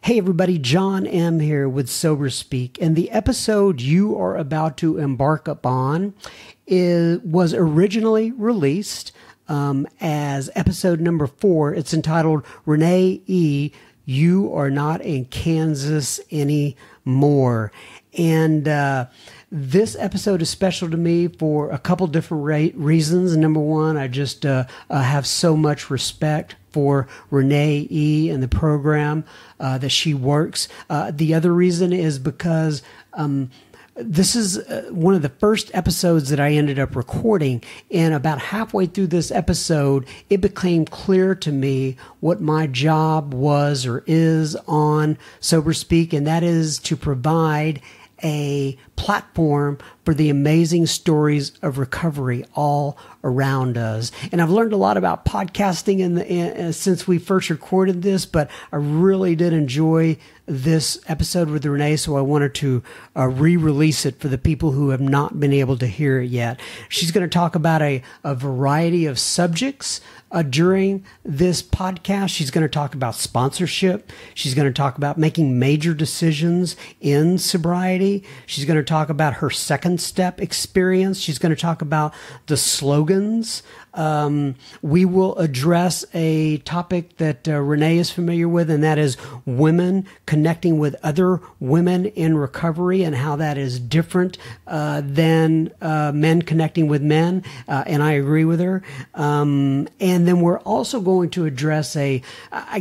Hey everybody, John M. here with Sober Speak, and the episode you are about to embark upon was originally released as episode number 4. It's entitled, Renee E., You Are Not in Kansas Anymore. And this episode is special to me for a couple different reasons. Number one, I just have so much respect for Renee E. and the program that she works. The other reason is because this is one of the first episodes that I ended up recording, and about halfway through this episode, it became clear to me what my job was or is on Sober Speak, and that is to provide a platform for the amazing stories of recovery all around us. And I've learned a lot about podcasting since we first recorded this, but I really did enjoy this episode with Renee, so I wanted to re-release it for the people who have not been able to hear it yet. She's going to talk about a variety of subjects during this podcast. She's going to talk about sponsorship. She's going to talk about making major decisions in sobriety. She's going to talk about her second step experience. She's going to talk about the slogans. We will address a topic that Renee is familiar with, and that is women connecting with other women in recovery and how that is different than men connecting with men. And I agree with her. And then we're also going to address I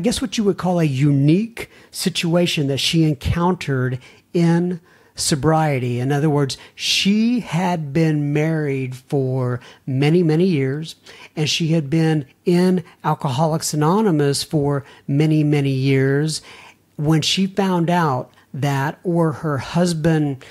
guess what you would call a unique situation that she encountered in sobriety. In other words, she had been married for many, many years, and she had been in Alcoholics Anonymous for many, many years. When she found out that, or her husband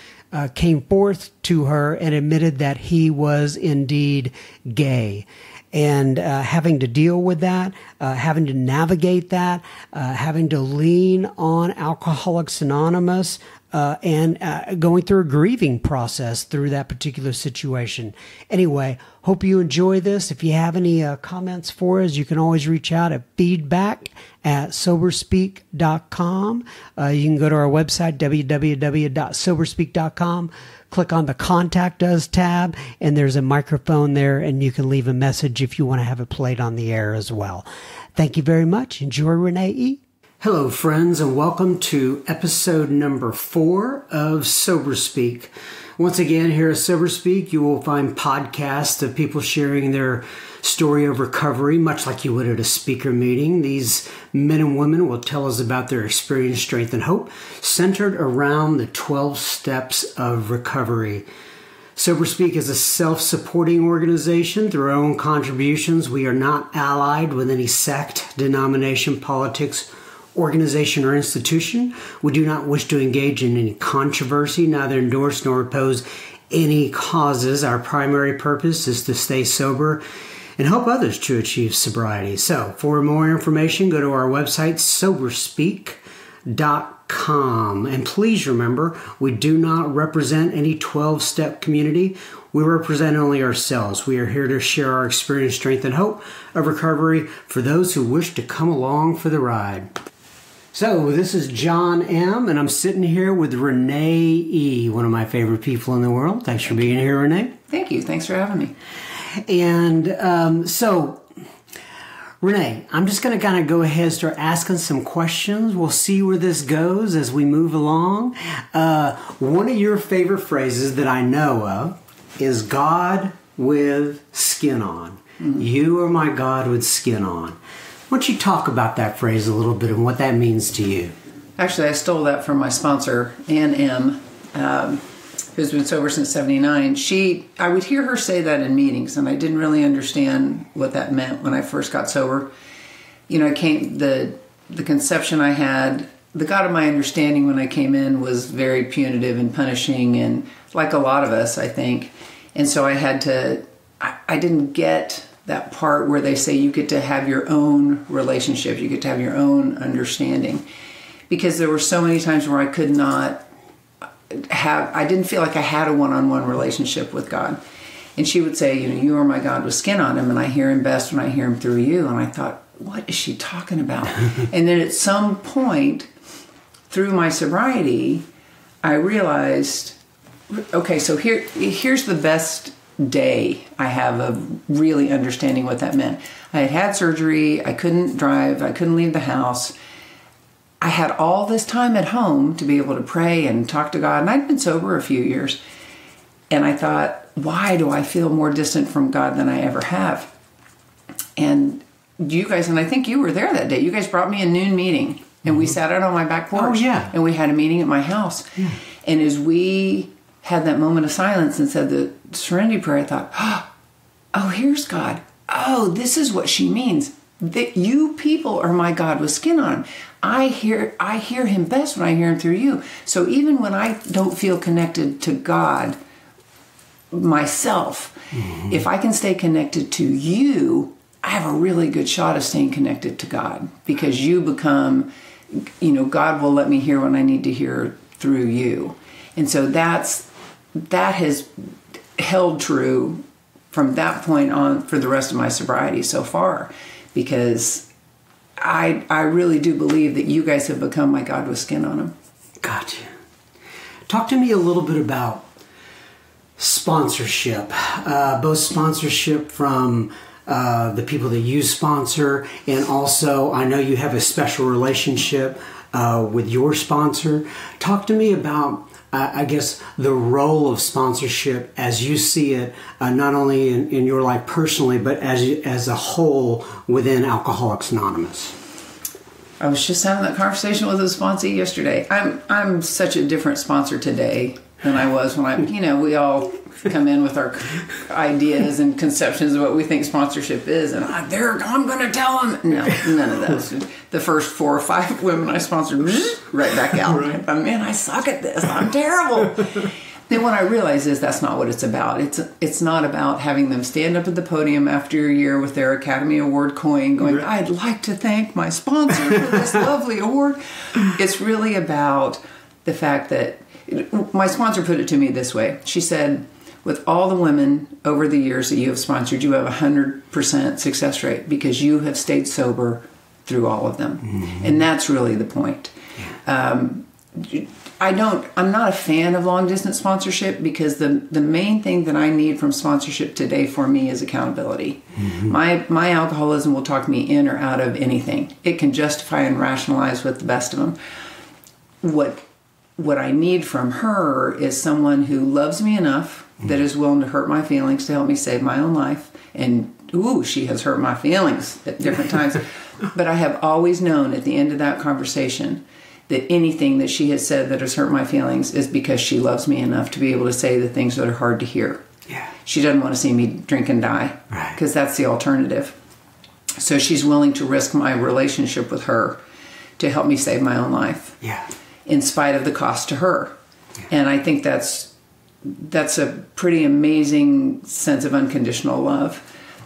came forth to her and admitted that he was indeed gay, and having to deal with that, having to navigate that, having to lean on Alcoholics Anonymous, and going through a grieving process through that particular situation. Anyway, hope you enjoy this. If you have any comments for us, you can always reach out at feedback@soberspeak.com. You can go to our website, www.soberspeak.com. Click on the Contact Us tab, and there's a microphone there, and you can leave a message if you want to have it played on the air as well. Thank you very much. Enjoy Renee E. Hello, friends, and welcome to episode number 4 of Sober Speak. Once again, here at Sober Speak, you will find podcasts of people sharing their story of recovery, much like you would at a speaker meeting. These men and women will tell us about their experience, strength, and hope, centered around the 12 steps of recovery. Sober Speak is a self-supporting organization. Through our own contributions, we are not allied with any sect, denomination, politics, organization, or institution. We do not wish to engage in any controversy, neither endorse nor oppose any causes. Our primary purpose is to stay sober and help others to achieve sobriety. So, for more information, go to our website, soberspeak.com. And please remember, we do not represent any 12-step community. We represent only ourselves. We are here to share our experience, strength, and hope of recovery for those who wish to come along for the ride. So, this is John M., and I'm sitting here with Renee E., one of my favorite people in the world. Thanks for being here, Renee. Thank you. Thanks for having me. And so, Renee, I'm just going to kind of go ahead and start asking some questions. We'll see where this goes as we move along. One of your favorite phrases that I know of is God with skin on. Mm-hmm. You are my God with skin on. Why don't you talk about that phrase a little bit and what that means to you? Actually, I stole that from my sponsor, Ann M., who's been sober since 79. I would hear her say that in meetings, and I didn't really understand what that meant when I first got sober. You know, the conception I had, the God of my understanding when I came in was very punitive and punishing, and like a lot of us, I think. And so I didn't get that part where they say you get to have your own relationship, you get to have your own understanding. Because there were so many times where I could not I didn't feel like I had a one-on-one relationship with God. And she would say, you know, you are my God with skin on him, and I hear him best when I hear him through you. And I thought, what is she talking about? And then at some point, through my sobriety, I realized, okay, so here's the best day I have of really understanding what that meant. I had had surgery. I couldn't drive. I couldn't leave the house. I had all this time at home to be able to pray and talk to God. And I'd been sober a few years. And I thought, why do I feel more distant from God than I ever have? And you guys, and I think you were there that day, you guys brought me a noon meeting. And we sat out on my back porch. Oh, yeah. And we had a meeting at my house. Yeah. And as we had that moment of silence and said the serenity prayer, I thought, oh, here's God. Oh, this is what she means. That you people are my God with skin on him. I hear him best when I hear him through you. So even when I don't feel connected to God myself, if I can stay connected to you, I have a really good shot of staying connected to God, because you become, God will let me hear what I need to hear through you. And so that has held true from that point on for the rest of my sobriety so far, because I really do believe that you guys have become my God with skin on them. Gotcha. Talk to me a little bit about sponsorship, both sponsorship from the people that you sponsor, and also I know you have a special relationship with your sponsor. Talk to me about, I guess, the role of sponsorship as you see it, not only in your life personally, but as a whole within Alcoholics Anonymous. I was just having that conversation with a sponsee yesterday. I'm such a different sponsor today than I was when we all come in with our ideas and conceptions of what we think sponsorship is, and I'm going to tell them. No, none of those. The first 4 or 5 women I sponsored, right back out. Right. Man, I suck at this. I'm terrible. Then what I realize is that's not what it's about. It's not about having them stand up at the podium after a year with their Academy Award coin going, right, I'd like to thank my sponsor for this lovely award. It's really about the fact that my sponsor put it to me this way. She said, with all the women over the years that you have sponsored, you have a 100% success rate because you have stayed sober through all of them. Mm-hmm. And that's really the point. I'm not a fan of long distance sponsorship because the main thing that I need from sponsorship today for me is accountability. Mm-hmm. My alcoholism will talk me in or out of anything. It can justify and rationalize with the best of them. What I need from her is someone who loves me enough that is willing to hurt my feelings to help me save my own life. And she has hurt my feelings at different times. But I have always known at the end of that conversation that anything that she has said that has hurt my feelings is because she loves me enough to be able to say the things that are hard to hear. Yeah. She doesn't want to see me drink and die, because that's the alternative. So she's willing to risk my relationship with her to help me save my own life, in spite of the cost to her. Yeah. And I think that's a pretty amazing sense of unconditional love.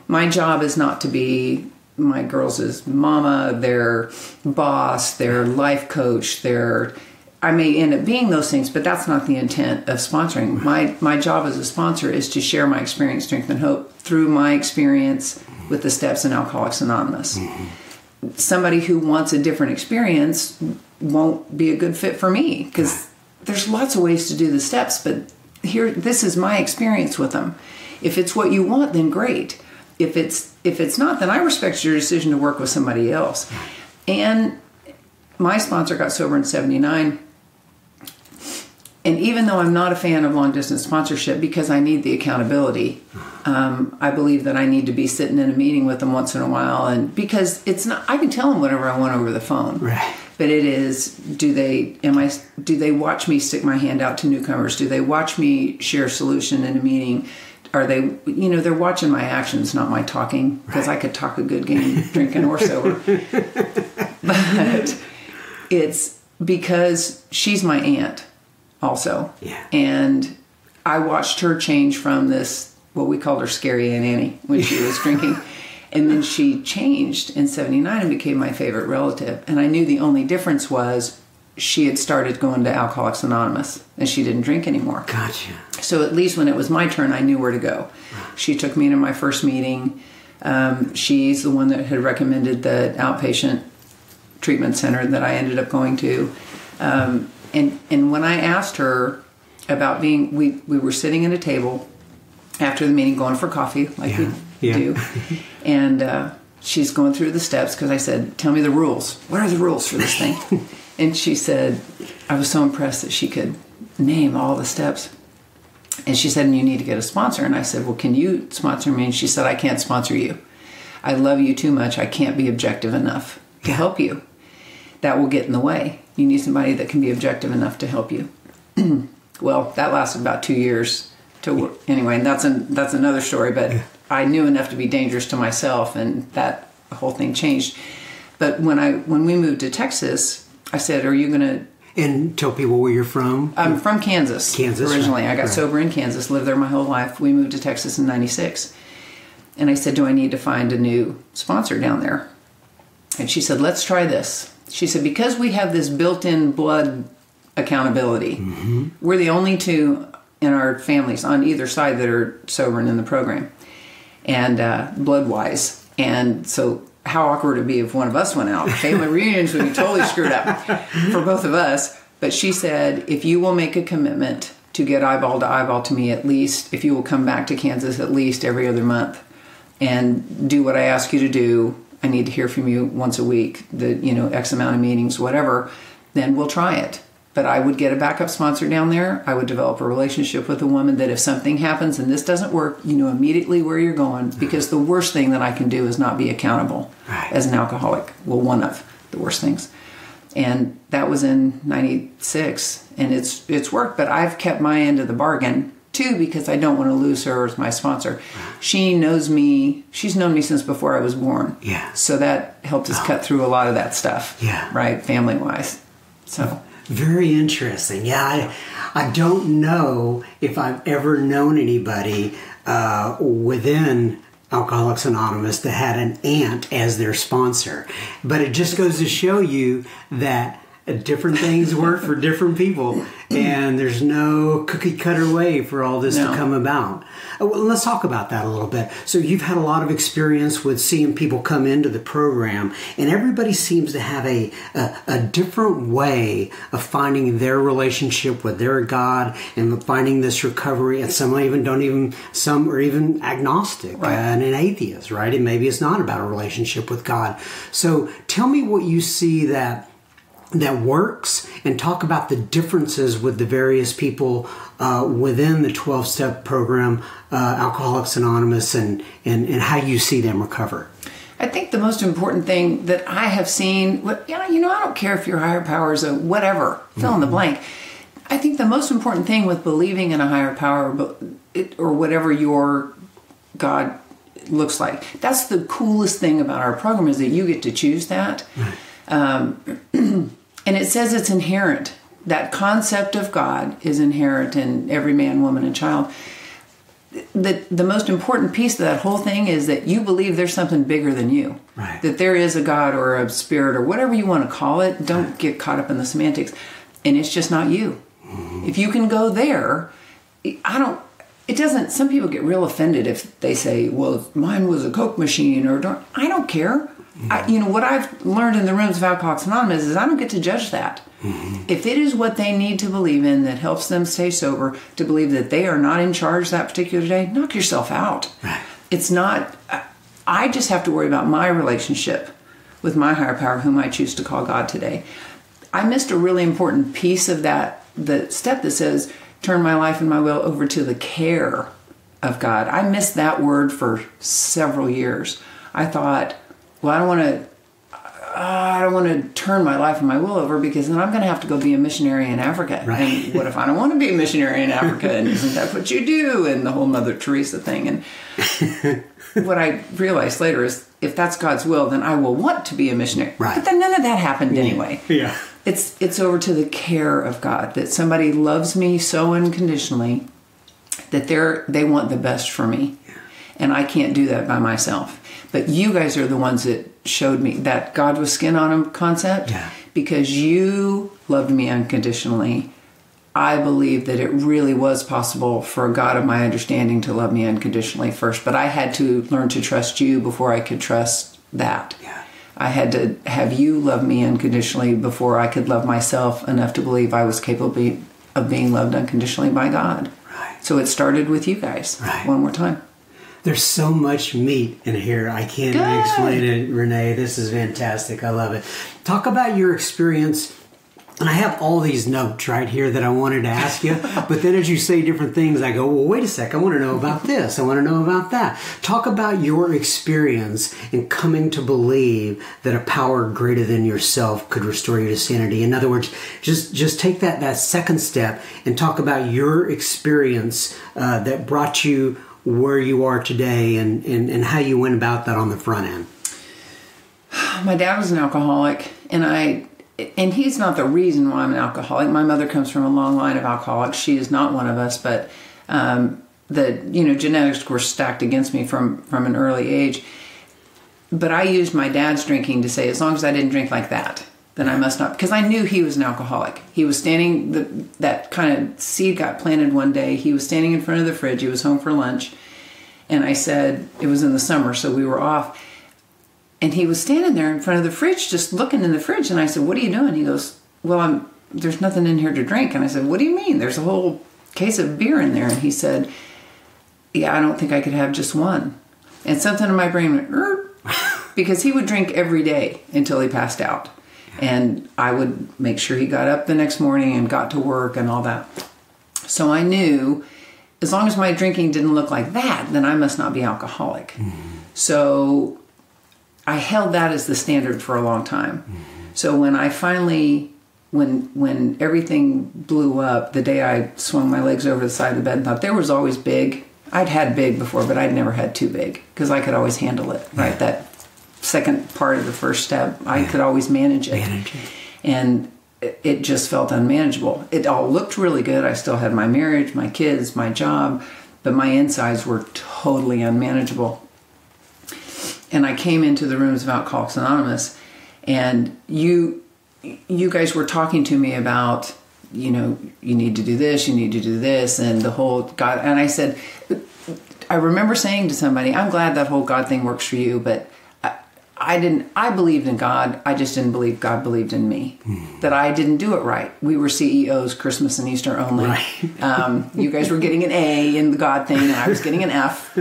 My job is not to be my girls' mama, their boss, their life coach, I may end up being those things, but that's not the intent of sponsoring. My job as a sponsor is to share my experience, strength, and hope through my experience with the steps in Alcoholics Anonymous. Mm-hmm. Somebody who wants a different experience won't be a good fit for me, because there's lots of ways to do the steps, but this is my experience with them. If it's what you want, then great. If it's not, then I respect your decision to work with somebody else. And my sponsor got sober in 79. And even though I'm not a fan of long distance sponsorship because I need the accountability, I believe that I need to be sitting in a meeting with them once in a while, and because it's not, I can tell them whatever I want over the phone. Right. But it is, do they watch me stick my hand out to newcomers? Do they watch me share a solution in a meeting? Are they, they're watching my actions, not my talking, because I could talk a good game, drinking or sober. But it's because she's my aunt also. Yeah. And I watched her change from this, what we called her Scary Aunt Annie when she was drinking. And then she changed in 79 and became my favorite relative. And I knew the only difference was she had started going to Alcoholics Anonymous and she didn't drink anymore. Gotcha. So at least when it was my turn, I knew where to go. She took me to my first meeting. She's the one that had recommended the outpatient treatment center that I ended up going to. And when I asked her about being, we were sitting at a table after the meeting going for coffee like we do. And she's going through the steps because I said, tell me the rules. What are the rules for this thing? And she said, I was so impressed that she could name all the steps. And she said, you need to get a sponsor. And I said, well, can you sponsor me? And she said, I can't sponsor you. I love you too much. I can't be objective enough to help you. That will get in the way. You need somebody that can be objective enough to help you. Well, that lasted about 2 years. Anyway, and that's another story. But I knew enough to be dangerous to myself, and that whole thing changed. But when we moved to Texas, I said, "Are you going to?" And tell people where you're from. I'm from Kansas. Originally, right. I got sober in Kansas. Lived there my whole life. We moved to Texas in '96, and I said, "Do I need to find a new sponsor down there?" And she said, "Let's try this." She said, "Because we have this built-in blood accountability, we're the only two in our families on either side that are sober and in the program, and blood-wise. And so how awkward it would be if one of us went out. Family reunions would be totally screwed up for both of us." But she said, if you will make a commitment to get eyeball to eyeball to me at least, if you will come back to Kansas at least every other month and do what I ask you to do, I need to hear from you once a week, X amount of meetings, whatever, then we'll try it. But I would get a backup sponsor down there. I would develop a relationship with a woman that if something happens and this doesn't work, you know immediately where you're going. Because the worst thing that I can do is not be accountable as an alcoholic. Well, one of the worst things. And that was in 96. And it's worked. But I've kept my end of the bargain, too, because I don't want to lose her as my sponsor. She knows me. She's known me since before I was born. Yeah. So that helped us cut through a lot of that stuff. Yeah. Right? Family-wise. So... Very interesting. Yeah, I don't know if I've ever known anybody within Alcoholics Anonymous that had an aunt as their sponsor. But it just goes to show you that different things work for different people, and there's no cookie cutter way for all this to come about. Well, let's talk about that a little bit. So you've had a lot of experience with seeing people come into the program, and everybody seems to have a different way of finding their relationship with their God and finding this recovery. And some are even agnostic and an atheist, right? And maybe it's not about a relationship with God. So tell me what you see that works, and talk about the differences with the various people within the 12-step program, Alcoholics Anonymous, and how you see them recover. I think the most important thing that I have seen, I don't care if your higher power is a whatever, fill in the blank. I think the most important thing with believing in a higher power or whatever your God looks like, that's the coolest thing about our program, is that you get to choose that. And it says it's inherent. That concept of God is inherent in every man, woman, and child. The most important piece of that whole thing is that you believe there's something bigger than you. Right. That there is a God or a spirit or whatever you want to call it. Don't get caught up in the semantics. And it's just not you. If you can go there, some people get real offended if they say, well, mine was a Coke machine, I don't care. What I've learned in the rooms of Alcoholics Anonymous is I don't get to judge that. If it is what they need to believe in that helps them stay sober, to believe that they are not in charge that particular day, knock yourself out. Right. It's not, I just have to worry about my relationship with my higher power, whom I choose to call God today. I missed a really important piece of that, the step that says, turn my life and my will over to the care of God. I missed that word for several years. I thought, well, I don't want to turn my life and my will over, because then I'm going to have to go be a missionary in Africa. Right. And what if I don't want to be a missionary in Africa? And isn't that what you do? And the whole Mother Teresa thing. And what I realized later is, if that's God's will, then I will want to be a missionary. Right. But then none of that happened anyway. Yeah. It's over to the care of God, that somebody loves me so unconditionally that they want the best for me. And I can't do that by myself. But you guys are the ones that showed me that God was skin on him concept. Because you loved me unconditionally. I believe that it really was possible for a God of my understanding to love me unconditionally first. But I had to learn to trust you before I could trust that. I had to have you love me unconditionally before I could love myself enough to believe I was capable of being loved unconditionally by God. Right. So it started with you guys. Right. One more time. There's so much meat in here. I can't even explain it, Renee. This is fantastic. I love it. Talk about your experience. And I have all these notes right here that I wanted to ask you. But then as you say different things, I go, well, wait a sec. I want to know about this. I want to know about that. Talk about your experience in coming to believe that a power greater than yourself could restore you to sanity. In other words, just take that second step and talk about your experience that brought you where you are today and how you went about that on the front end. My dad was an alcoholic, and he's not the reason why I'm an alcoholic. My mother comes from a long line of alcoholics. She is not one of us, but genetics were stacked against me from an early age. But I used my dad's drinking to say, as long as I didn't drink like that, then I must not, because I knew he was an alcoholic. He was standing, that kind of seed got planted one day. He was standing in front of the fridge. He was home for lunch. And I said, it was in the summer, so we were off. And he was standing there in front of the fridge, just looking in the fridge. And I said, what are you doing? He goes, well, there's nothing in here to drink. And I said, what do you mean? There's a whole case of beer in there. And he said, yeah, I don't think I could have just one. And something in my brain went, because he would drink every day until he passed out. And I would make sure he got up the next morning and got to work and all that. So I knew, as long as my drinking didn't look like that, then I must not be alcoholic. Mm-hmm. So I held that as the standard for a long time. Mm-hmm. So when I finally, when everything blew up, the day I swung my legs over the side of the bed and thought, there was always big. I'd had big before, but I'd never had too big because I could always handle it, right? That second part of the first step, I could always manage it. And it just felt unmanageable. It all looked really good. I still had my marriage, my kids, my job, but my insides were totally unmanageable. And I came into the rooms of Alcoholics Anonymous, and you guys were talking to me about, you need to do this, you need to do this, and the whole God. And I said, I remember saying to somebody, I'm glad that whole God thing works for you, but I believed in God. I just didn't believe God believed in me. That I didn't do it right. We were CEOs, Christmas and Easter only. Right. You guys were getting an A in the God thing, and I was getting an F.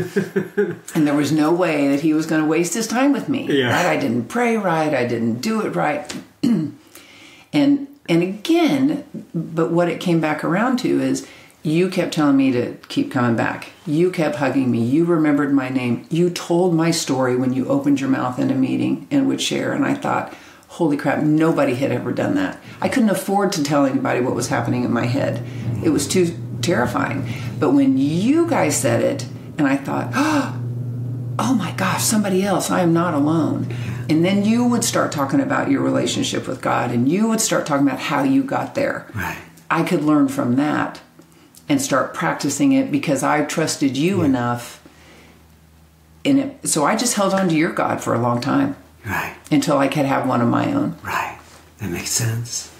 And there was no way that he was going to waste his time with me. Yeah. Right? I didn't pray right. I didn't do it right. And again, but what it came back around to is, you kept telling me to keep coming back. You kept hugging me. You remembered my name. You told my story when you opened your mouth in a meeting and would share. And I thought, holy crap, nobody had ever done that. I couldn't afford to tell anybody what was happening in my head. It was too terrifying. But when you guys said it, and I thought, oh my gosh, somebody else. I am not alone. And then you would start talking about your relationship with God, and you would start talking about how you got there. Right. I could learn from that and start practicing it because I trusted you enough in it. So I just held on to your God for a long time. Right. Until I could have one of my own. Right. That makes sense.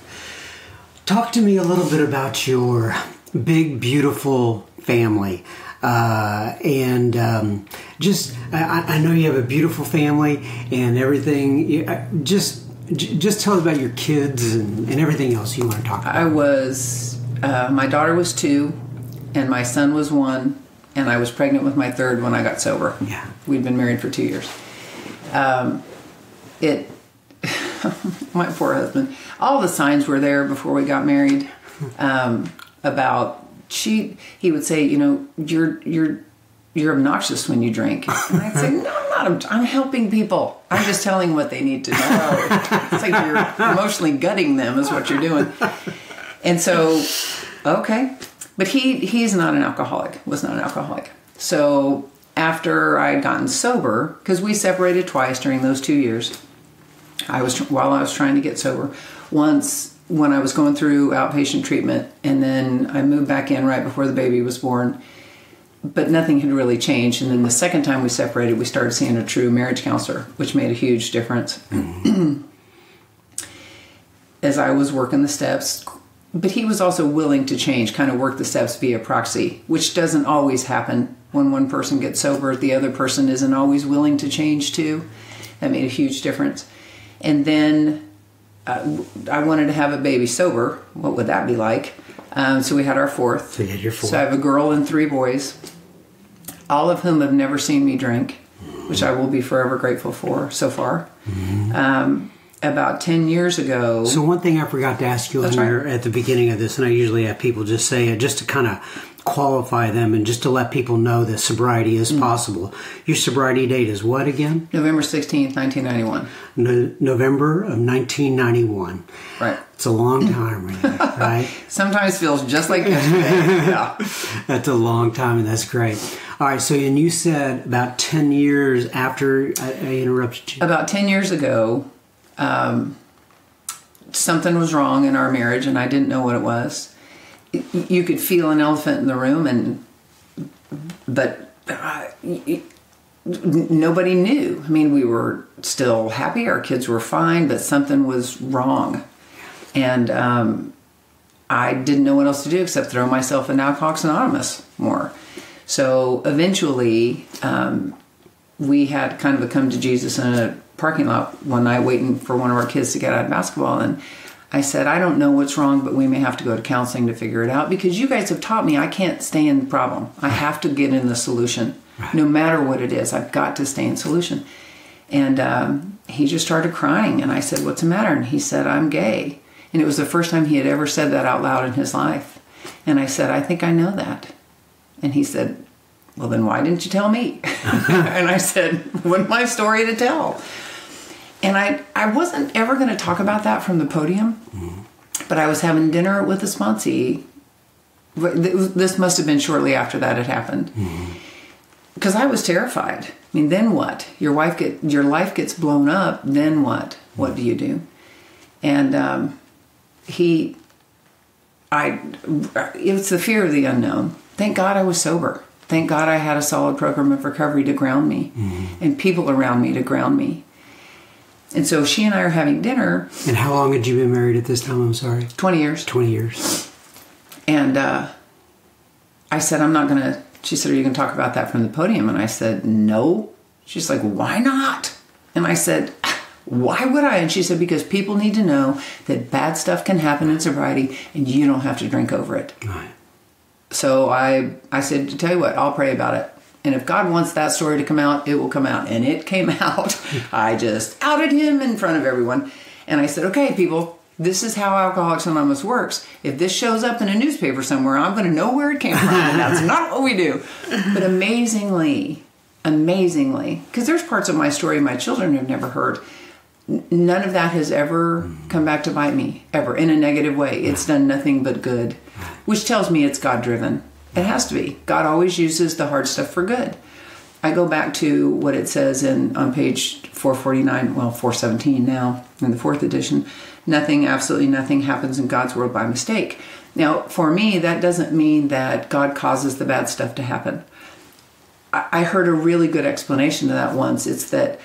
Talk to me a little bit about your big, beautiful family. I know you have a beautiful family and everything. Just tell us about your kids and everything else you want to talk about. My daughter was 2 and my son was 1, and I was pregnant with my 3rd when I got sober. Yeah. We'd been married for 2 years. My poor husband, all the signs were there before we got married, he would say, you're obnoxious when you drink. And I'd say, no, I'm not. I'm helping people. I'm just telling what they need to know. It's like you're emotionally gutting them is what you're doing. And so, okay. But he's not an alcoholic, was not an alcoholic. So after I had gotten sober, because we separated twice during those 2 years, while I was trying to get sober, once when I was going through outpatient treatment, and then I moved back in right before the baby was born, but nothing had really changed. And then the second time we separated, we started seeing a true marriage counselor, which made a huge difference. Mm-hmm. As I was working the steps, but he was also willing to change, kind of work the steps via proxy, which doesn't always happen. When one person gets sober, the other person isn't always willing to change too. That made a huge difference. And then I wanted to have a baby sober. What would that be like? So we had our fourth. So you had your fourth. So I have a girl and 3 boys, all of whom have never seen me drink, which I will be forever grateful for so far. About 10 years ago. So one thing I forgot to ask you at the beginning of this, and I usually have people just say it just to kind of qualify them and just to let people know that sobriety is possible. Your sobriety date is what again? November 16th, 1991. November of 1991. Right. It's a long time, Renee, right? Sometimes feels just like yesterday. Yeah. That's a long time, and that's great. All right, so and you said about 10 years after I interrupted you. About 10 years ago, something was wrong in our marriage, and I didn't know what it was. You could feel an elephant in the room, but nobody knew. I mean, we were still happy, our kids were fine, but something was wrong. And I didn't know what else to do except throw myself in Alcoholics Anonymous more. So eventually, we had kind of a come to Jesus in a parking lot one night waiting for one of our kids to get out of basketball. And I said, I don't know what's wrong, but we may have to go to counseling to figure it out because you guys have taught me I can't stay in the problem. I have to get in the solution. Right. No matter what it is, I've got to stay in solution. And he just started crying. And I said, what's the matter? And he said, I'm gay. And it was the first time he had ever said that out loud in his life. And I said, I think I know that. And he said, well, then why didn't you tell me? And I said, what's my story to tell? And I wasn't ever going to talk about that from the podium, but I was having dinner with a sponsee. This must have been shortly after that had happened. Because I was terrified. I mean, then what? Your life gets blown up, then what? What do you do? And it was the fear of the unknown. Thank God I was sober. Thank God I had a solid program of recovery to ground me and people around me to ground me. And so she and I are having dinner. And how long had you been married at this time? I'm sorry. 20 years. 20 years. And I said, I'm not going to... She said, are you going to talk about that from the podium? And I said, no. She's like, why not? And I said, why would I? And she said, because people need to know that bad stuff can happen in sobriety and you don't have to drink over it. Right. So I said, to tell you what, I'll pray about it. And if God wants that story to come out, it will come out. And it came out. I just outed him in front of everyone. And I said, okay, people, this is how Alcoholics Anonymous works. If this shows up in a newspaper somewhere, I'm going to know where it came from. And that's not what we do. But amazingly, because there's parts of my story my children have never heard, none of that has ever come back to bite me, ever, in a negative way. It's done nothing but good, which tells me it's God-driven. It has to be. God always uses the hard stuff for good. I go back to what it says on page 449, 417 now, in the 4th edition. Nothing, absolutely nothing happens in God's world by mistake. Now, for me, that doesn't mean that God causes the bad stuff to happen. I heard a really good explanation to that once. It's that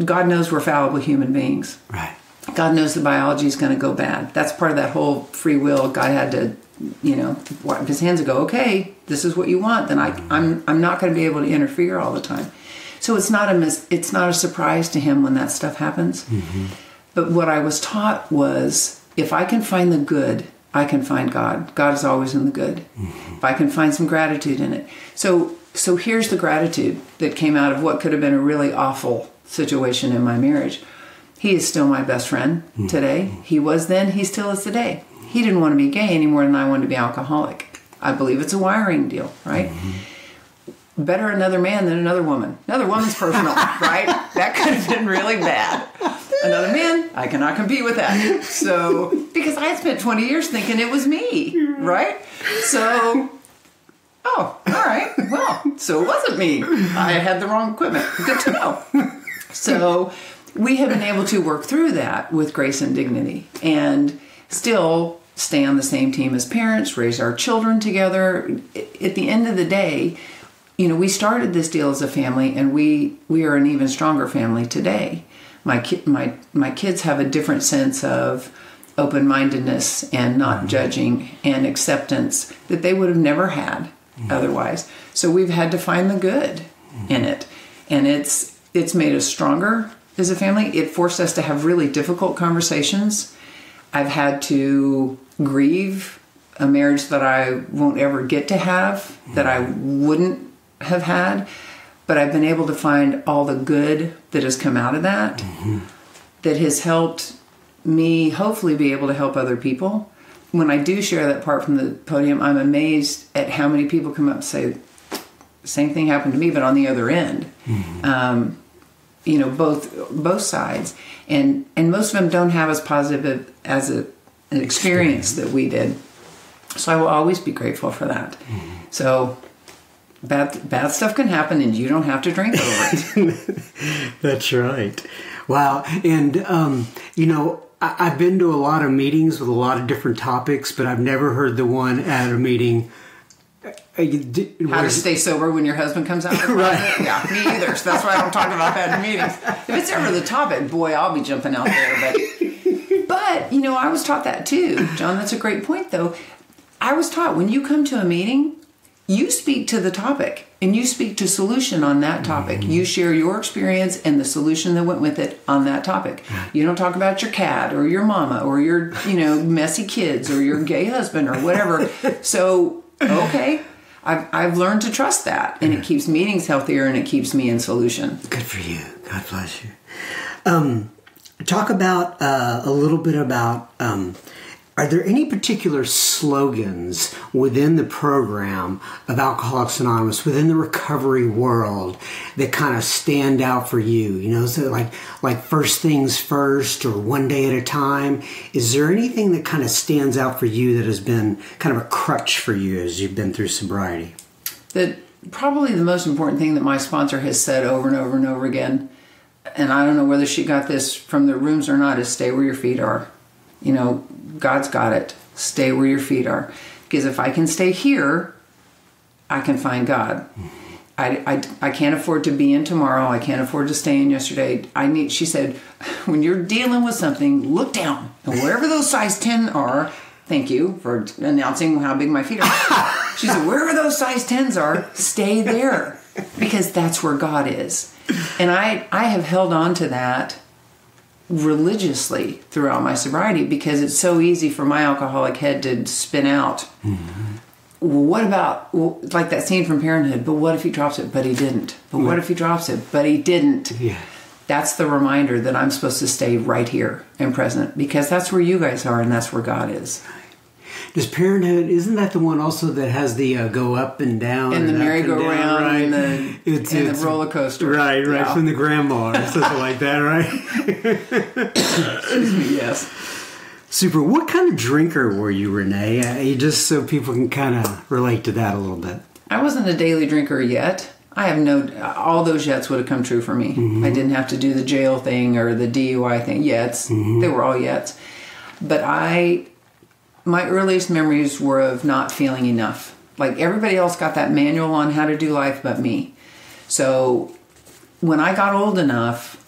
God knows we're fallible human beings. Right. God knows the biology is going to go bad. That's part of that whole free will. God had to, wipe his hands and go, okay, this is what you want. Then I'm not going to be able to interfere all the time. So it's not a surprise to him when that stuff happens. But what I was taught was, if I can find the good, I can find God. God is always in the good. If I can find some gratitude in it. So here's the gratitude that came out of what could have been a really awful situation in my marriage. He is still my best friend today. He was then, he still is today. He didn't want to be gay any more than I wanted to be alcoholic. I believe it's a wiring deal, right? Better another man than another woman. Another woman's personal, right? That could have been really bad. Another man, I cannot compete with that. So, because I had spent 20 years thinking it was me, right? So, all right. Well, so it wasn't me. I had the wrong equipment. Good to know. So, we have been able to work through that with grace and dignity and still stay on the same team as parents, raise our children together. At the end of the day, we started this deal as a family, and we are an even stronger family today. My kids have a different sense of open-mindedness and not judging and acceptance that they would have never had otherwise. So we've had to find the good in it, and it's made us stronger as a family. It forced us to have really difficult conversations. I've had to grieve a marriage that I won't ever get to have, that I wouldn't have had. But I've been able to find all the good that has come out of that, that has helped me hopefully be able to help other people. When I do share that part from the podium, I'm amazed at how many people come up and say, same thing happened to me, but on the other end. You know, both sides. And most of them don't have as positive as an experience that we did. So I will always be grateful for that. So bad stuff can happen and you don't have to drink over it. That's right. Wow. And, you know, I've been to a lot of meetings with a lot of different topics, but I've never heard the one at a meeting. How to stay sober when your husband comes out of the closet? Right. Yeah, me either. So that's why I don't talk about that in meetings. If it's ever the topic, boy, I'll be jumping out there. But you know, I was taught that too. John, that's a great point, though. I was taught when you come to a meeting, you speak to the topic and you speak to solution on that topic. You share your experience and the solution that went with it on that topic. You don't talk about your cat or your mama or your, you know, messy kids or your gay husband or whatever. So, okay, I've learned to trust that, and it keeps meetings healthier and it keeps me in solution. Good for you. God bless you. Talk about a little bit about, are there any particular slogans within the program of Alcoholics Anonymous, within the recovery world, that kind of stand out for you? You know, so like first things first or one day at a time. Is there anything that kind of stands out for you that has been kind of a crutch for you as you've been through sobriety? Probably the most important thing that my sponsor has said over and over and over again, and I don't know whether she got this from the rooms or not, is stay where your feet are. You know, God's got it. Stay where your feet are. Because if I can stay here, I can find God. I can't afford to be in tomorrow. I can't afford to stay in yesterday. She said, when you're dealing with something, look down. And wherever those size 10 are, thank you for announcing how big my feet are. She said, wherever those size 10s are, stay there. Because that's where God is. And I have held on to that religiously throughout my sobriety, because it's so easy for my alcoholic head to spin out. What about, like that scene from Parenthood, but what if he drops it, but he didn't? But what if he drops it, but he didn't? Yeah. That's the reminder that I'm supposed to stay right here and present, because that's where you guys are and that's where God is. Does Parenthood, isn't that the one also that has the go up and down? And the merry-go-round, right? and the roller coaster. Right, yeah. From the grandma or something like that, right? Excuse me, yes. Super. What kind of drinker were you, Renee? Just so people can kind of relate to that a little bit. I wasn't a daily drinker yet. I have all those yets would have come true for me. I didn't have to do the jail thing or the DUI thing. Yets. They were all yets. But my earliest memories were of not feeling enough. Like everybody else got that manual on how to do life but me. So when I got old enough,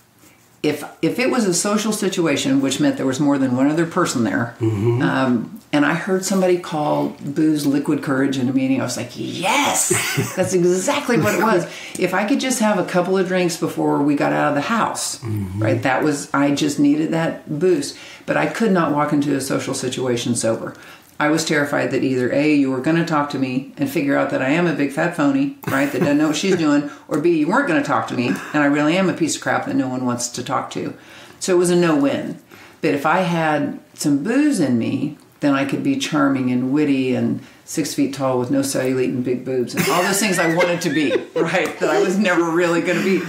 if it was a social situation, which meant there was more than one other person there, and I heard somebody call booze liquid courage in a meeting, I was like, yes, that's exactly what it was. If I could just have a couple of drinks before we got out of the house, right? I just needed that boost. But I could not walk into a social situation sober. I was terrified that either A, you were going to talk to me and figure out that I am a big fat phony, right, that doesn't know what she's doing, or B, you weren't going to talk to me and I really am a piece of crap that no one wants to talk to. So it was a no-win. But if I had some booze in me, then I could be charming and witty and 6 feet tall with no cellulite and big boobs and all those things I wanted to be, right, that I was never really going to be.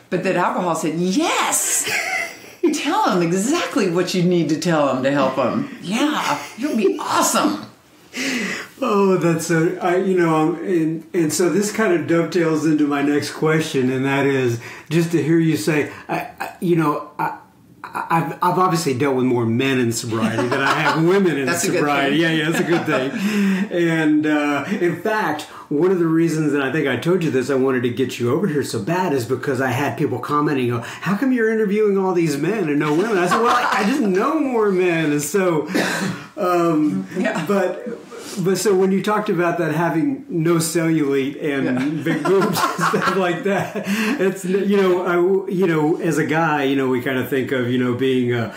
But that alcohol said, yes! Tell them exactly what you need to tell them to help them. Yeah, you'll be awesome. Oh, that's so. And so this kind of dovetails into my next question, and that is just to hear you say, I've obviously dealt with more men in sobriety than I have women in sobriety. Yeah, that's a good thing. And in fact, one of the reasons that I think I told you this, I wanted to get you over here so bad, is because I had people commenting, how come you're interviewing all these men and no women? I said, well, I just know more men. And so Yeah. But so when you talked about that having no cellulite and big boobs and stuff like that, it's as a guy, we kind of think of being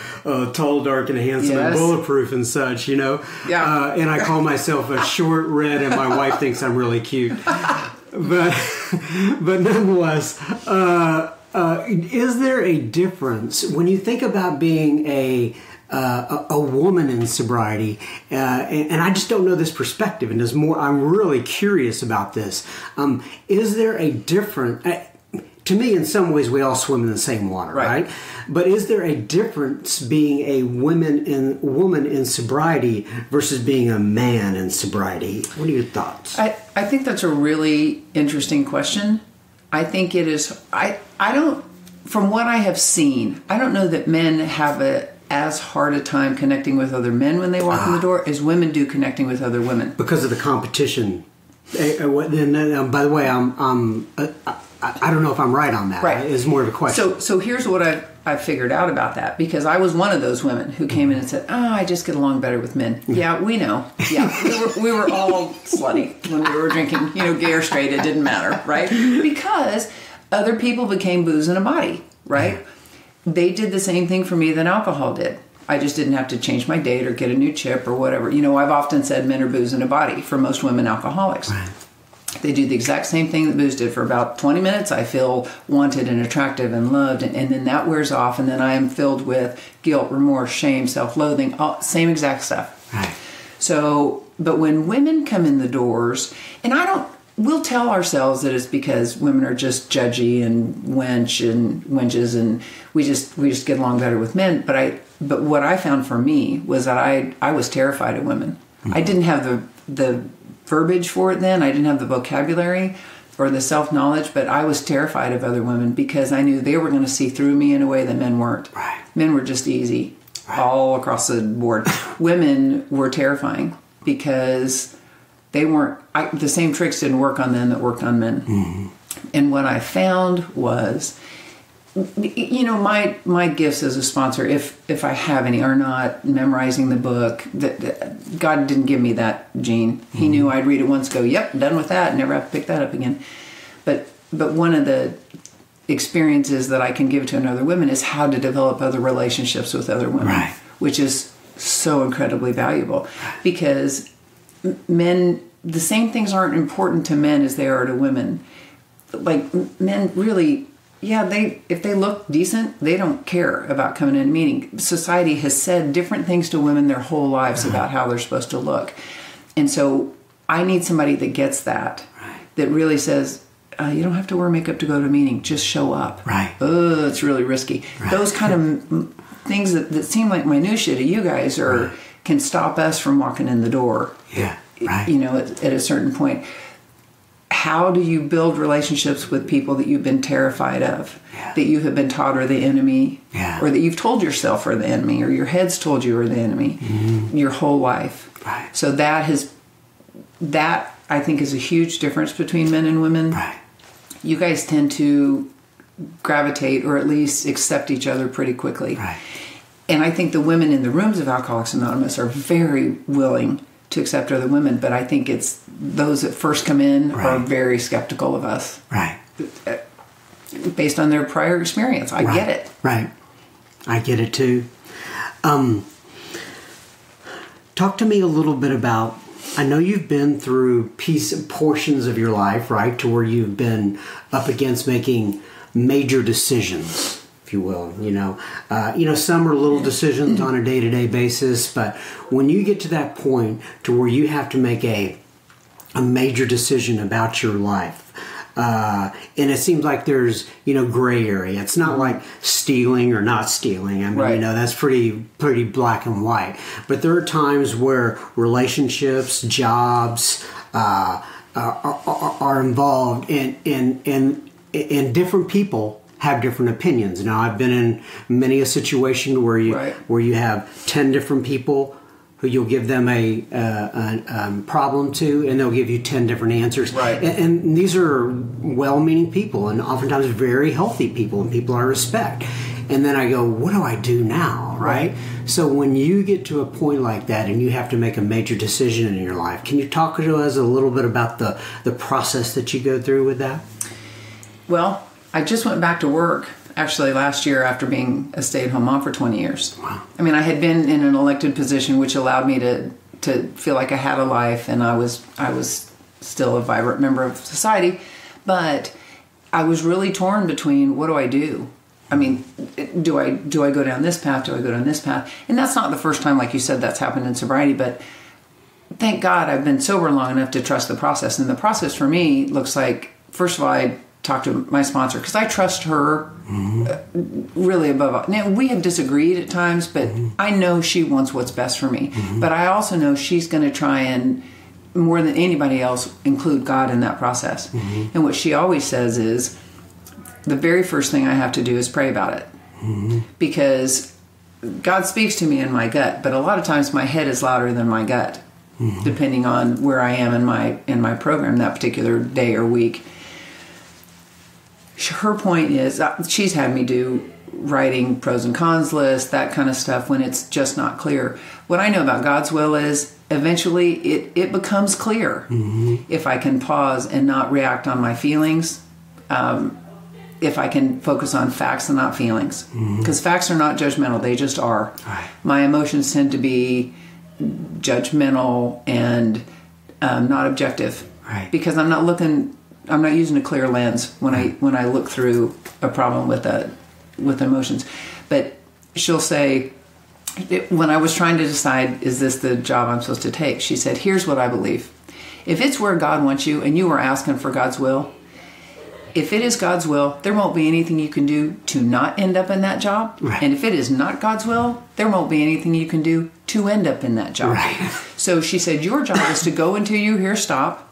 tall, dark, and handsome and bulletproof and such, and I call myself a short, red, and my wife thinks I'm really cute, but nonetheless, is there a difference when you think about being a woman in sobriety, and I just don't know this perspective, and there's more. I'm really curious about this. Is there a difference? To me, in some ways, we all swim in the same water, right? But is there a difference being a woman in sobriety versus being a man in sobriety? What are your thoughts? I think that's a really interesting question. I think it is. I don't. From what I have seen, I don't know that men have as hard a time connecting with other men when they walk in the door as women do connecting with other women because of the competition. By the way, I don't know if I'm right on that. Right, it's more of a question. So here's what I've figured out about that, because I was one of those women who came in and said, I just get along better with men. Yeah, we know. Yeah, we were all slutty when we were drinking. Gay or straight, it didn't matter, right? Because other people became booze in a body, right? Yeah. They did the same thing for me that alcohol did. I just didn't have to change my date or get a new chip or whatever. I've often said men are booze in a body. For most women alcoholics. Right. They do the exact same thing that booze did. For about 20 minutes, I feel wanted and attractive and loved, and then that wears off, and then I am filled with guilt, remorse, shame, self-loathing, same exact stuff. Right. So, but when women come in the doors, and we'll tell ourselves that it's because women are just judgy and wenches, and we just get along better with men. But what I found for me was that I was terrified of women. Mm-hmm. I didn't have the verbiage for it then. I didn't have the vocabulary or the self-knowledge, but I was terrified of other women because I knew they were going to see through me in a way that men weren't. Right. Men were just easy all across the board. Women were terrifying because they weren't. The same tricks didn't work on them that worked on men. Mm-hmm. And what I found was, my gifts as a sponsor, if I have any, are not memorizing the book. That God didn't give me that gene. He knew I'd read it once, go, yep, done with that, never have to pick that up again. But one of the experiences that I can give to another woman is how to develop other relationships with other women, right. Which is so incredibly valuable, because men, the same things aren't important to men as they are to women. Like, men really, if they look decent, they don't care about coming in and meeting. Society has said different things to women their whole lives about how they're supposed to look. And so I need somebody that gets that, that really says, you don't have to wear makeup to go to a meeting, just show up. Right. Oh, it's really risky. Right. Those kind of things that seem like minutia to you guys can stop us from walking in the door. Yeah, right. At a certain point. How do you build relationships with people that you've been terrified of, that you have been taught are the enemy, or that you've told yourself are the enemy, or your head's told you are the enemy your whole life? Right. So that I think is a huge difference between men and women. Right. You guys tend to gravitate or at least accept each other pretty quickly. Right. And I think the women in the rooms of Alcoholics Anonymous are very willing to accept other women, but I think it's those that first come in are very skeptical of us. Right. Based on their prior experience. I get it. Right. I get it too. Talk to me a little bit about, I know you've been through portions of your life, right, to where you've been up against making major decisions, if you will. Some are little decisions on a day-to-day basis, but when you get to that point to where you have to make a major decision about your life, and it seems like there's gray area. It's not like stealing or not stealing. I mean, that's pretty black and white. But there are times where relationships, jobs are involved, and different people have different opinions. Now, I've been in many a situation where you have 10 different people who you'll give them a problem to, and they'll give you 10 different answers. Right. And these are well-meaning people, and oftentimes very healthy people, and people I respect. And then I go, what do I do now? right? So when you get to a point like that and you have to make a major decision in your life, can you talk to us a little bit about the process that you go through with that? Well, I just went back to work actually last year after being a stay-at-home mom for 20 years. Wow. I mean, I had been in an elected position which allowed me to feel like I had a life, and I was still a vibrant member of society, but I was really torn between what do I do? I mean, do I go down this path? Do I go down this path? And that's not the first time, like you said, that's happened in sobriety, but thank God I've been sober long enough to trust the process. And the process for me looks like, first of all, I talk to my sponsor because I trust her really above all. Now, we have disagreed at times, but I know she wants what's best for me. But I also know she's going to try and, more than anybody else, include God in that process. And what she always says is, the very first thing I have to do is pray about it. Because God speaks to me in my gut, but a lot of times my head is louder than my gut, depending on where I am in my program that particular day or week. Her point is, she's had me do writing pros and cons lists, that kind of stuff, when it's just not clear. What I know about God's will is, eventually it becomes clear if I can pause and not react on my feelings, if I can focus on facts and not feelings. Because facts are not judgmental, they just are. Right. My emotions tend to be judgmental and not objective. Right. Because I'm not using a clear lens when I look through a problem with emotions. But she'll say, when I was trying to decide, is this the job I'm supposed to take? She said, here's what I believe. If it's where God wants you and you are asking for God's will, if it is God's will, there won't be anything you can do to not end up in that job. Right. And if it is not God's will, there won't be anything you can do to end up in that job. Right. So she said, your job is to go until you hear stop.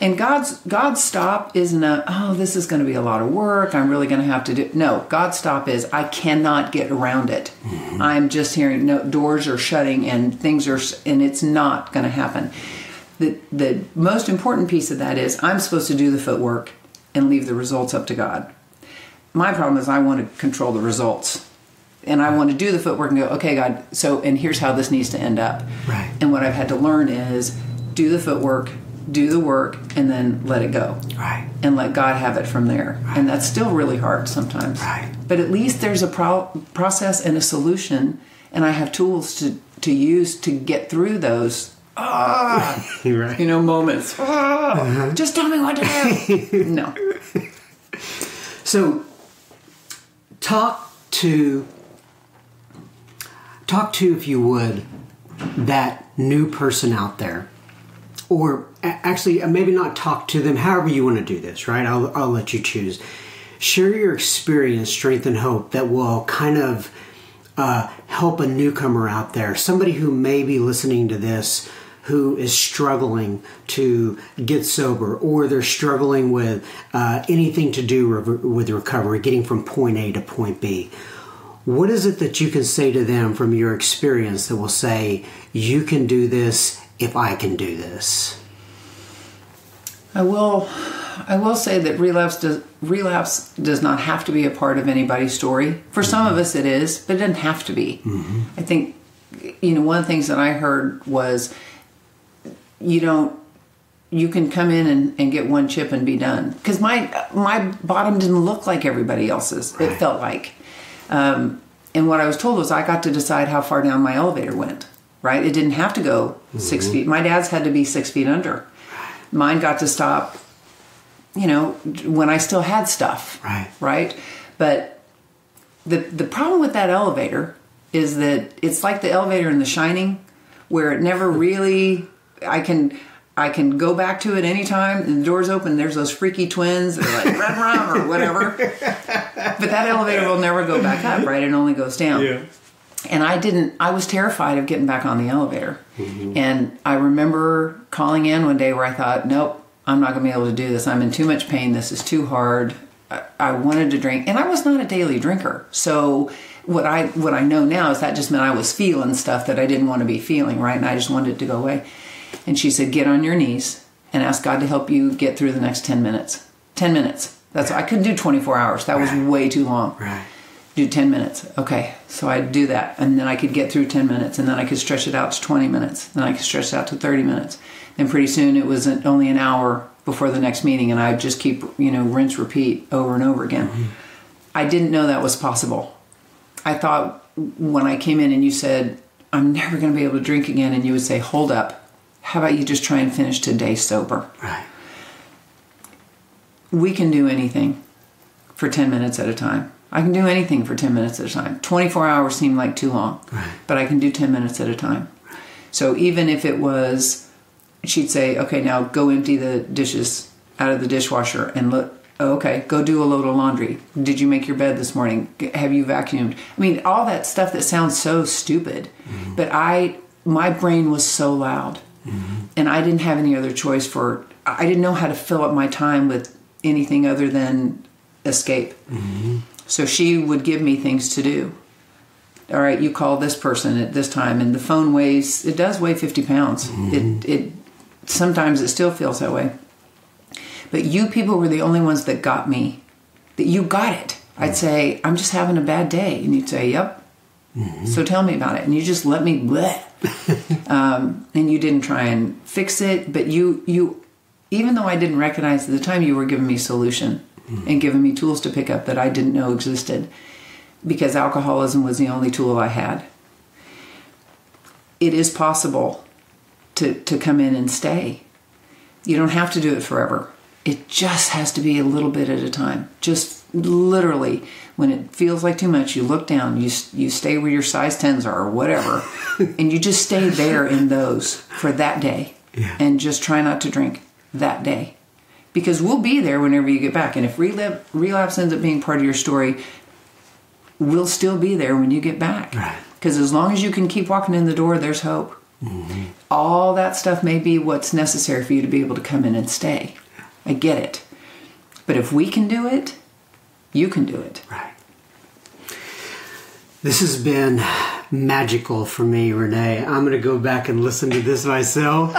And God's stop isn't this is going to be a lot of work, I'm really going to have to do. No, God's stop is, I cannot get around it. I'm just hearing doors are shutting and and it's not going to happen. The most important piece of that is, I'm supposed to do the footwork and leave the results up to God. My problem is I want to control the results. And I want to do the footwork and go, okay, God, and here's how this needs to end up. Right. And what I've had to learn is, do the footwork, do the work, and then let it go. Right. And let God have it from there. Right. And that's still really hard sometimes. Right. But at least there's a process and a solution, and I have tools to use to get through those right. moments. Just tell me what to do. No. So, talk to, if you would, that new person out there. Or actually, maybe not talk to them, however you want to do this, right? I'll let you choose. Share your experience, strength, and hope that will kind of help a newcomer out there. Somebody who may be listening to this who is struggling to get sober, or they're struggling with anything to do with recovery, getting from point A to point B. What is it that you can say to them from your experience that will say, you can do this if I can do this? I will say that relapse does not have to be a part of anybody's story. For some of us it is, but it doesn't have to be. I think, one of the things that I heard was, you can come in and get one chip and be done. Because my bottom didn't look like everybody else's. Right. It felt like. And what I was told was I got to decide how far down my elevator went. Right? It didn't have to go 6 feet. My dad's had to be 6 feet under. Mine got to stop, when I still had stuff. Right. Right? But the problem with that elevator is that it's like the elevator in The Shining, where it never really, I can go back to it anytime, and the door's open, there's those freaky twins that are like, red rum or whatever. But that elevator will never go back up, right? It only goes down. Yeah. And I was terrified of getting back on the elevator. And I remember calling in one day where I thought, nope, I'm not going to be able to do this. I'm in too much pain. This is too hard. I wanted to drink. And I was not a daily drinker. So what I know now is that just meant I was feeling stuff that I didn't want to be feeling, right? And I just wanted it to go away. And she said, get on your knees and ask God to help you get through the next 10 minutes. 10 minutes. I couldn't do 24 hours. That was way too long. Right. do 10 minutes. Okay, so I'd do that, and then I could get through 10 minutes, and then I could stretch it out to 20 minutes, then I could stretch it out to 30 minutes. Then pretty soon it was only an hour before the next meeting, and I'd just keep, rinse, repeat over and over again. Mm-hmm. I didn't know that was possible. I thought when I came in and you said, I'm never going to be able to drink again, and you would say, hold up, how about you just try and finish today sober? Right. We can do anything for 10 minutes at a time. I can do anything for 10 minutes at a time. 24 hours seem like too long, right. But I can do 10 minutes at a time. So even if it was, she'd say, okay, now go empty the dishes out of the dishwasher and look, okay, go do a load of laundry. Did you make your bed this morning? Have you vacuumed? I mean, all that stuff that sounds so stupid, mm-hmm. But my brain was so loud, mm-hmm. And I didn't have any other choice I didn't know how to fill up my time with anything other than escape. Mm-hmm. So she would give me things to do. All right, you call this person at this time, and the phone does weigh 50 pounds. Mm-hmm. It sometimes it still feels that way. But you people were the only ones that got me. That you got it. Mm-hmm. I'd say, I'm just having a bad day. And you'd say, yep. Mm-hmm. So tell me about it. And you just let me bleh. And you didn't try and fix it. But you, even though I didn't recognize at the time, you were giving me a solution. Mm-hmm. And giving me tools to pick up that I didn't know existed. Because alcoholism was the only tool I had. It is possible to come in and stay. You don't have to do it forever. It just has to be a little bit at a time. Just literally, when it feels like too much, you look down, you stay where your size 10s are or whatever, and you just stay there in those for that day. Yeah. And just try not to drink that day. Because we'll be there whenever you get back. And if relapse ends up being part of your story, we'll still be there when you get back. Right. Because as long as you can keep walking in the door, there's hope. Mm-hmm. All that stuff may be what's necessary for you to be able to come in and stay. I get it. But if we can do it, you can do it. Right. This has been magical for me, Renee. I'm going to go back and listen to this myself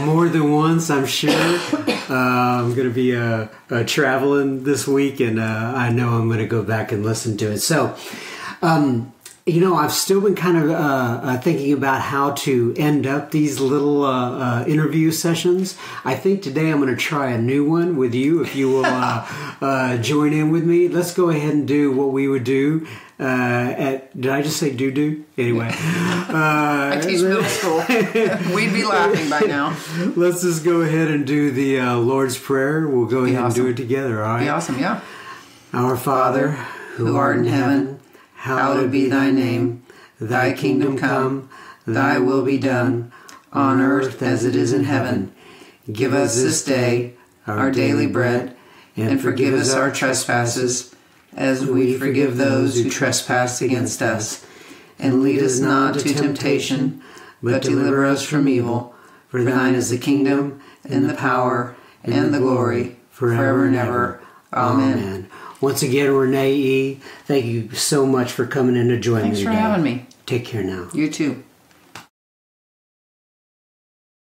more than once, I'm sure. I'm going to be traveling this week, and I know I'm going to go back and listen to it. So, I've still been kind of thinking about how to end up these little interview sessions. I think today I'm going to try a new one with you, if you will join in with me. Let's go ahead and do what we would do did I just say doo-doo? Anyway. I teach middle school. We'd be laughing by now. Let's just go ahead and do the Lord's Prayer. We'll go ahead and do it together, all right? Be awesome, yeah. Our Father, who art in heaven, hallowed be thy name. Thy kingdom come, thy will be done, on earth as it is in heaven. Give us this day our daily bread, and forgive us our trespasses, as we forgive those who trespass against us. And lead us not to temptation, but deliver us from evil. For thine is the kingdom, and the power, and the glory, forever and ever. Amen. Once again, Renee E., thank you so much for coming in to join me today. Thanks for having me. Take care now. You too.